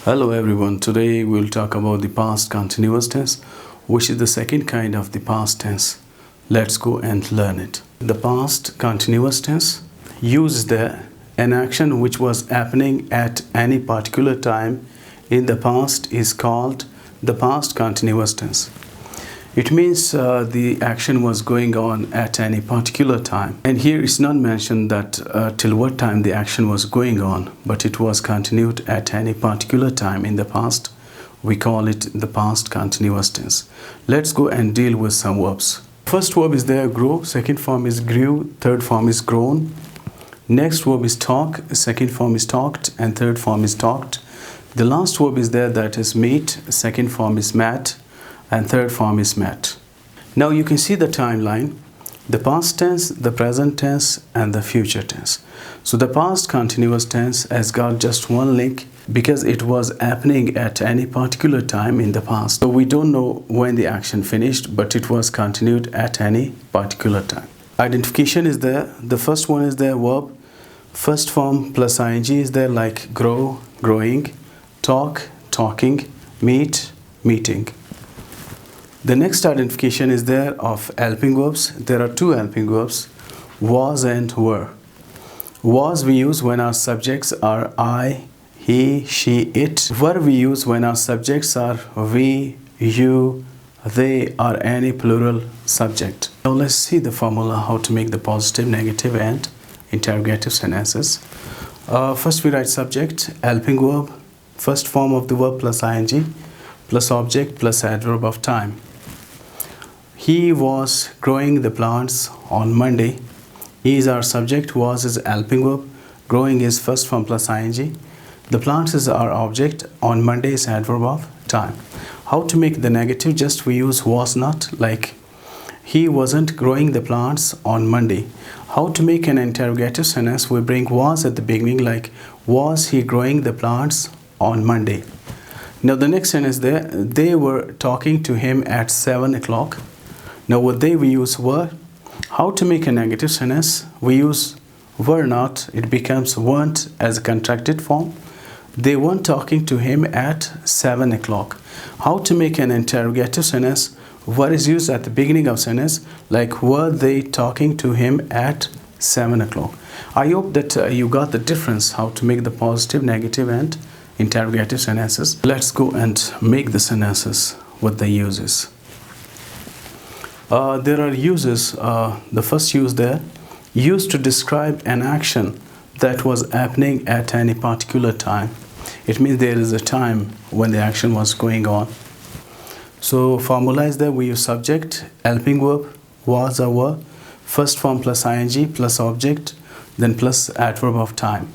Hello everyone, today we'll talk about the past continuous tense, which is the second kind of the past tense. Let's go and learn it. The past continuous tense uses an action which was happening at any particular time in the past is called the past continuous tense. It means the action was going on at any particular time. And here it's not mentioned that till what time the action was going on, but it was continued at any particular time in the past. We call it the past continuous tense. Let's go and deal with some verbs. First verb is there, grow. Second form is grew. Third form is grown. Next verb is talk. Second form is talked. And third form is talked. The last verb is there, that is meet. Second form is met. And third form is met. Now you can see the timeline, the past tense, the present tense, and the future tense. So the past continuous tense has got just one link because it was happening at any particular time in the past. So we don't know when the action finished, but it was continued at any particular time. Identification is there. The first one is there, verb. First form plus ing is there, like grow, growing, talk, talking, meet, meeting. The next identification is there of helping verbs. There are two helping verbs, was and were. Was we use when our subjects are I, he, she, it. Were we use when our subjects are we, you, they, or any plural subject. Now let's see the formula how to make the positive, negative, and interrogative sentences. First we write subject, helping verb, first form of the verb plus ing, plus object plus adverb of time. He was growing the plants on Monday. He is our subject, was is helping verb, growing is first form plus ing. The plants is our object, on Monday is adverb of time. How to make the negative? Just we use was not, like he wasn't growing the plants on Monday. How to make an interrogative sentence? We bring was at the beginning, like was he growing the plants on Monday? Now the next sentence there, they were talking to him at 7 o'clock. Now what we use were. How to make a negative sentence? We use were not, it becomes weren't as a contracted form. They weren't talking to him at 7 o'clock. How to make an interrogative sentence? Were is used at the beginning of sentence, like were they talking to him at 7 o'clock. I hope that you got the difference how to make the positive, negative, and interrogative sentences. Let's go and make the sentences, what the uses. There are uses. The first use there, used to describe an action that was happening at any particular time. It means there is a time when the action was going on. So formula is there, we use subject, helping verb, was or were, first form plus ing plus object, then plus adverb of time.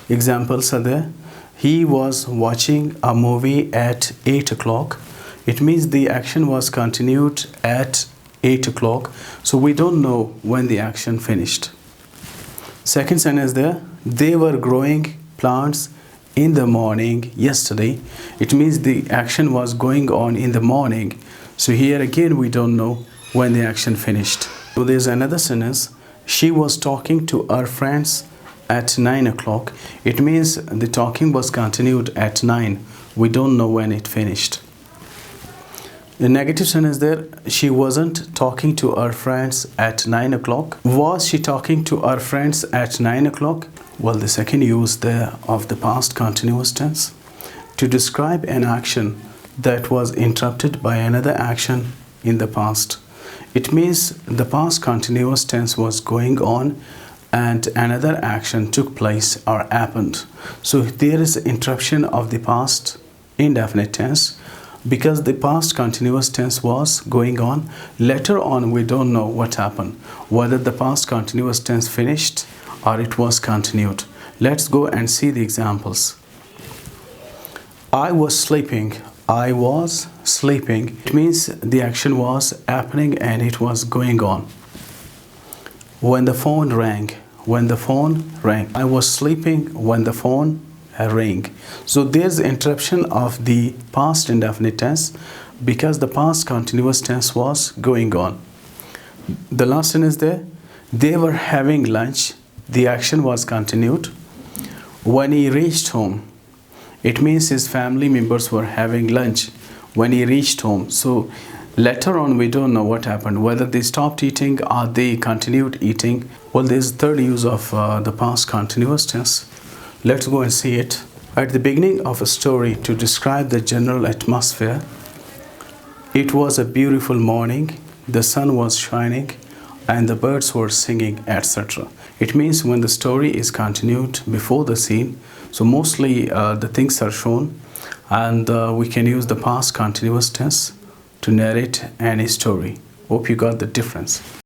Examples are there. He was watching a movie at 8 o'clock. It means the action was continued at 8 o'clock. So we don't know when the action finished. Second sentence there, they were growing plants in the morning yesterday. It means the action was going on in the morning. So here again we don't know when the action finished. So there's another sentence, she was talking to her friends at 9 o'clock. It means the talking was continued at 9. We don't know when it finished. The negative sentence there, she wasn't talking to her friends at 9 o'clock. Was she talking to her friends at 9 o'clock? Well, the second use there of the past continuous tense, to describe an action that was interrupted by another action in the past. It means the past continuous tense was going on and another action took place or happened. So there is interruption of the past indefinite tense because the past continuous tense was going on. Later on we don't know what happened, whether the past continuous tense finished or it was continued. Let's go and see the examples. I was sleeping. I was sleeping. It means the action was happening and it was going on. When the phone rang. When the phone rang. I was sleeping when the phone rang. So there's interruption of the past indefinite tense because the past continuous tense was going on. The last sentence there, they were having lunch. The action was continued. When he reached home, It means his family members were having lunch when he reached home. So later on, we don't know what happened, whether they stopped eating or they continued eating. Well, there's a third use of the past continuous tense. Let's go and see it. At the beginning of a story, to describe the general atmosphere, it was a beautiful morning, the sun was shining, and the birds were singing, etc. It means when the story is continued before the scene, so mostly the things are shown, and we can use the past continuous tense to narrate any story. Hope you got the difference.